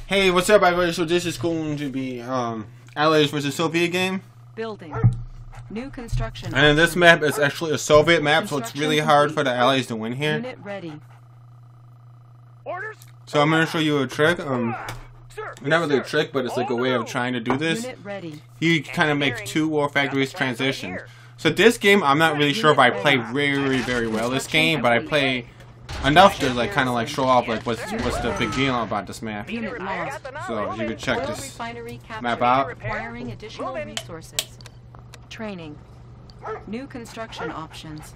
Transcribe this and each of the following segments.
Hey, what's up, everybody? So this is going to be Allies versus Soviet game. Building. New construction. And this map is actually a Soviet map, so it's really hard for the Allies to win here. Unit ready. Orders. So I'm gonna show you a trick. Not really a trick, but it's like a way of trying to do this. Unit ready. You kind of make two war factories transition. So this game, I'm not really sure if I play very well this game, but I play enough to like kind of like show off like what's the big deal about this map. Unit lost. So you can check Oil this refinery captured. map out. Requiring additional resources. Training. New construction options.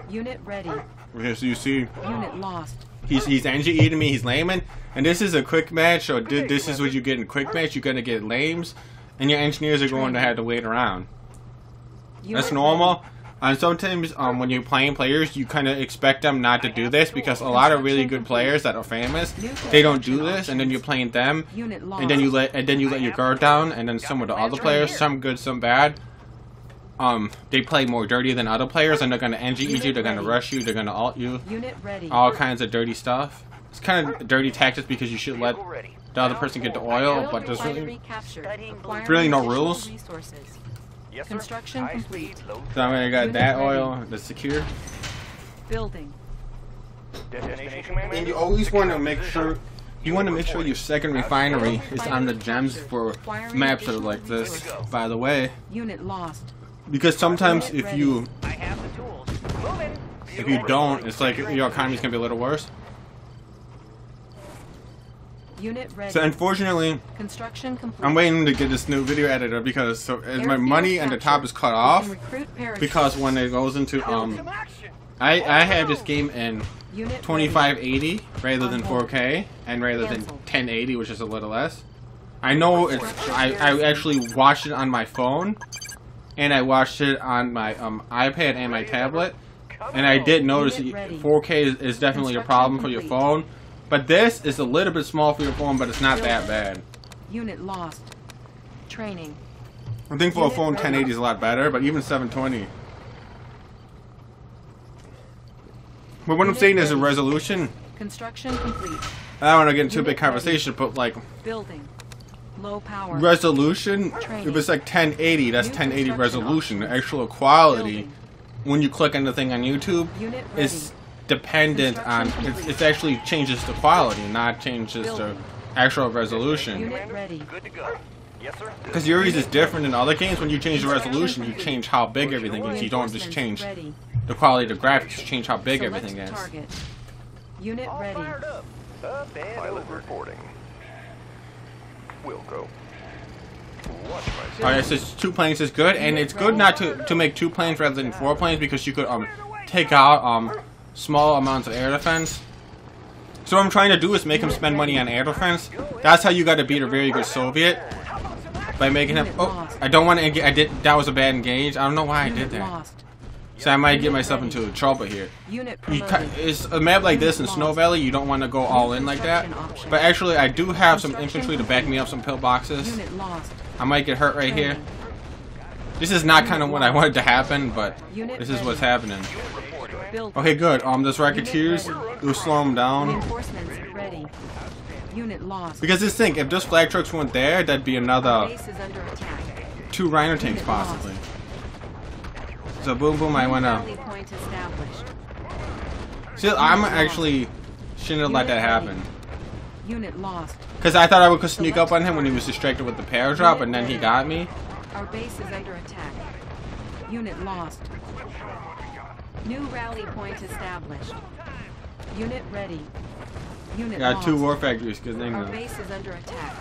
Unit ready. Okay, so you see, Unit lost. he's energy eating me, he's laming, and this is a quick match. So this is what you get in a quick match. You're gonna get lames, and your engineers are going to have to wait around. That's normal. And sometimes when you're playing players, you kind of expect them not to do this because a lot of really good players that are famous, they don't do this, and then you're playing them, and then you let your guard down, and then some of the other players, some good, some bad, they play more dirty than other players, and they're gonna energy eat you, they're gonna rush you, they're gonna ult you, all kinds of dirty stuff. It's kind of dirty tactics because you should let the other person get the oil, but there's really no rules. Yes, sir. Construction complete. So I got that oil, that's secure. Building. Destination, Commander. And you always want to make sure your second refinery is on the gems for maps that are like this, by the way. Unit lost. Because sometimes if you I have the tools. Moving. don't, it's like your economy's gonna be a little worse. Unit ready. So unfortunately, Construction complete. I'm waiting to get this new video editor because as my money and the top is cut off, because when it goes into I have this game in 2580 rather than 4K and rather than 1080, which is a little less. I know it's I actually watched it on my phone and I watched it on my iPad and my tablet, and I did notice that 4K is definitely a problem for your phone. But this is a little bit small for your phone, but it's not that bad. Unit lost. Training. I think for a phone, 1080 is a lot better, but even 720. But what I'm saying is a resolution. Construction complete. I don't want to get into a big conversation, but like Building. Low power. resolution, if it's like 1080, that's 1080 resolution. The actual quality, when you click on the thing on YouTube, is dependent on it actually changes the quality, not changes the actual resolution. Unit ready. Good to go. Yes, sir. Because Yuri's is different in other games. When you change the resolution, you change how big everything is. You don't just change the quality of the graphics, you change how big everything is. Target. Unit All ready. fired up. Up and Pilot over. reporting. We'll go. Watch myself. Alright, so 2 planes is good, and it's good not to make 2 planes rather than 4 planes because you could take out small amounts of air defense. So what I'm trying to do is make him spend money on air defense. That's how you got to beat a very good Soviet, by making him. Oh, I don't want to engage. That was a bad engage. I don't know why I did that. So I might get myself into trouble here. It's a map like this in Snow Valley. You don't want to go all in like that. But actually, I do have some infantry to back me up, some pillboxes. I might get hurt right here. This is not kind of what I wanted to happen, but this is what's happening. Okay, good. Those Racketeers, we'll slow them down. Reinforcements ready. Unit lost. Because this thing, if those flag trucks weren't there, that'd be another Base is under attack. 2 Rhino tanks possibly. So boom, boom, I went up. Rally point established. See, I'm actually shouldn't have let that happen. Unit lost. Because I thought I could sneak up on him when he was distracted with the paradrap, and then he got me. Our base is under attack. Unit lost. New rally point established. Unit ready. Unit Got lost. 2 war factories, because they Our know. base is under attack.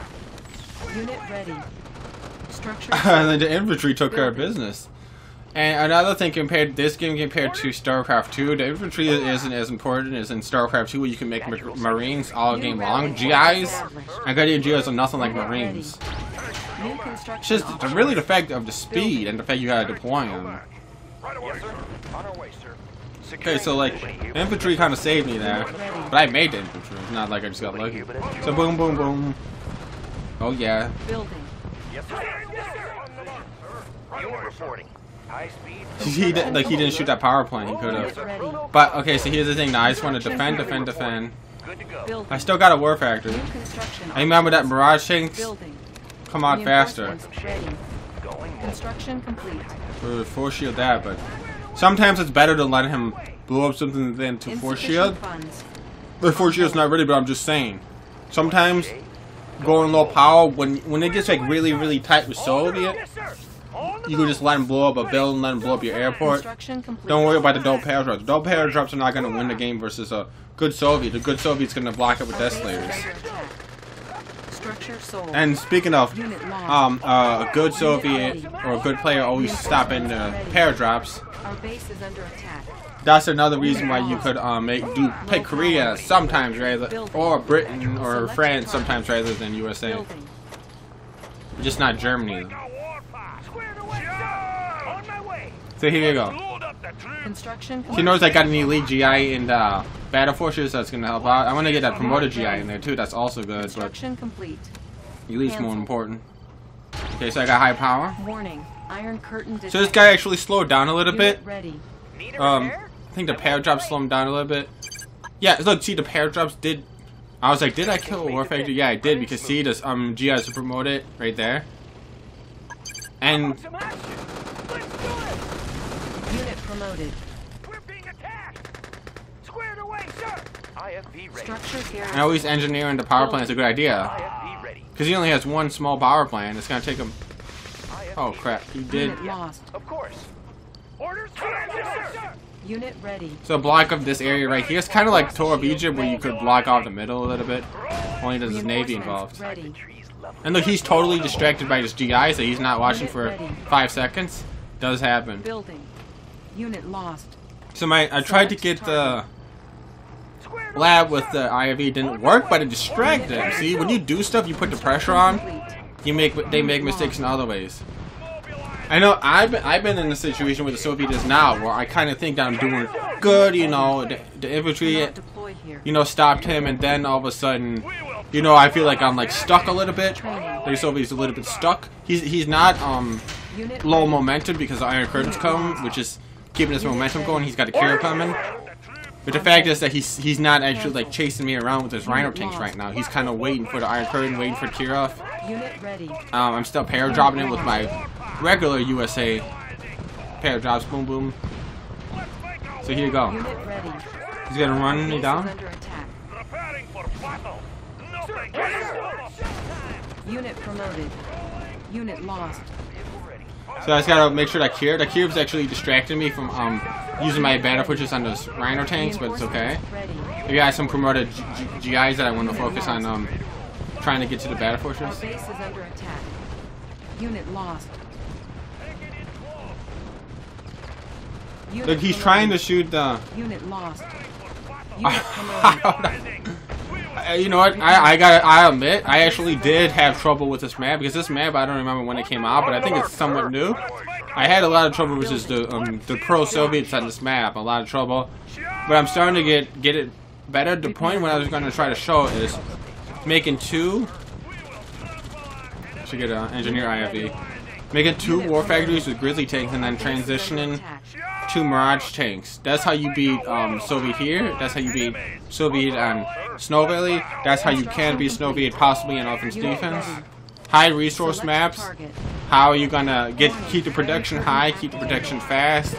Unit ready. Structure. And then the infantry took care of business. And another thing, compared to StarCraft 2, the infantry isn't as important as in StarCraft 2, where you can make Marines all game long. GIs, and Guardian GIs are nothing like Marines. New It's construction just really the fact of the speed and the fact you gotta deploy them. Yes, sir. On our way, sir. Okay, so like, infantry kind of saved me there, but I made the infantry. It's not like I just got lucky. So boom, boom, boom. Oh yeah. Building. Yes, sir. Unit reporting. High speed. He didn't shoot that power plant. He could have. Ready. But okay, so here's the thing. Now I just want to defend. Good to go. Building. I still got a war factory. New construction. I remember that Mirage tanks Building. come out faster. Reinforcements ready. Going. Construction complete. Force shield that, but sometimes it's better to let him blow up something than to force shield. Insufficient funds. The force shield's not ready, but I'm just saying. Sometimes going low power, when it gets like really tight with Soviet, you can just let him blow up a building and let him blow up your airport. Construction complete. Don't worry about the double power drops. Double power drops are not going to win the game versus a good Soviet. The good Soviet's going to block it with Our base is Desolators. under attack. Structure sold. And speaking of, Unit lost. a good Soviet or a good player always stop in the power drops. Our base is under attack. That's another reason why you could pick Korea sometimes rather, or Britain or France sometimes rather than USA. Building. Just not Germany. Squared away, sir. On my way. So here you go. Load up the troops. Construction She complete. knows I got an elite GI in the Battle Forces that's gonna help out. I want to get that promoted GI in there too. That's also good, but Construction complete. elite's more important. Okay, so I got high power. Warning. Iron curtain detected. So this guy actually slowed down a little Unit bit. ready. Need a repair? I think the power drops slowed him down a little bit. Yeah, look, see the power drops did. I was like, did I kill a war factory? Yeah, I did because see this GIs to promote it right there. And Some action. Let's do it. Unit promoted. We're being attacked. Squared away, sir. IFV ready. Structure I garrison. always engineering the power plant is a good idea IFV ready. because he only has one small power plant. It's gonna take him. IFV Oh crap, he did. Unit lost. Of course. Orders, yes, sir. Unit ready. So block of this area right here. It's kind of like Tour of Egypt where you could block off the middle a little bit. Only there's Navy involved. Ready. And look, he's totally distracted by his GI, so he's not watching for 5 seconds. Does happen. Building. Unit lost. So I tried to get the lab with the IFV, didn't work, but it distracted him. See, when you do stuff, you put the pressure on. They make mistakes in other ways. I know I've been in a situation where the Soviet is now, where I kind of think that I'm doing good. You know, the infantry, Not deploy here. you know, stopped him, and then all of a sudden, you know, I feel like I'm like stuck a little bit. The Soviet's a little bit stuck. He's not Unit low ready. momentum because the Iron Curtain's come, which is keeping his momentum going. He's got a carrier coming. But the fact is that he's not actually like chasing me around with his Rhino tanks right now. He's kind of waiting for the Iron Curtain, waiting for Kirov. Unit ready. I'm still pair dropping it with my regular USA pair drops. Boom, boom. So here you go. Unit ready. He's gonna run me Base down. is under attack. Preparing for battle. Nothing. Unit promoted. Unit lost. So I just gotta make sure that the Kiev's actually distracting me from using my battle fortress on those Rhino tanks, but it's okay. Ready. Maybe I have some promoted GIs that I want to focus on trying to get to the battle Our fortress. base is under attack. Unit lost. Unit Look, he's promoted. trying to shoot the. Unit lost. Unit promoted. You know what? I admit I actually did have trouble with this map because this map I don't remember when it came out, but I think it's somewhat new. I had a lot of trouble with just the pro Soviets on this map, a lot of trouble. But I'm starting to get it better. The point what I was going to try to show is making two. Should get an engineer IFV. Making two war factories with Grizzly tanks and then transitioning to Mirage tanks. That's how you beat Soviet here. That's how you beat Soviet on Snow Valley. That's how you can beat Soviet possibly in offense defense. High resource maps. How are you gonna keep the production high, keep the production fast,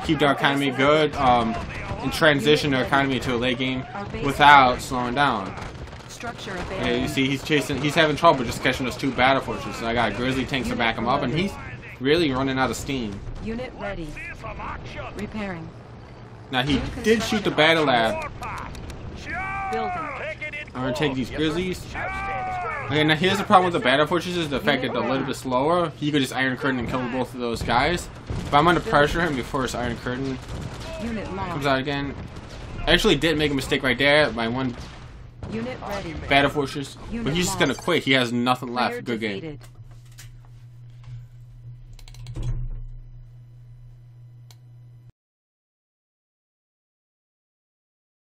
keep the economy good, and transition the economy to a late game without slowing down. Structure Yeah, available. you see, he's having trouble just catching those two battle fortresses. So I got Grizzly tanks to back him up, and he's really running out of steam. Unit ready. Repairing. Now he did shoot the battle lab. Building. I'm gonna take these Grizzlies. Okay, now here's the problem with the battle fortresses: the fact that they're a little bit slower. He could just Iron Curtain and kill both of those guys. But I'm gonna pressure him before his Iron Curtain Unit comes lost. out again. I actually did make a mistake right there by one Unit ready. battle fortress, but he's just gonna quit. He has nothing left. Player Good game. defeated.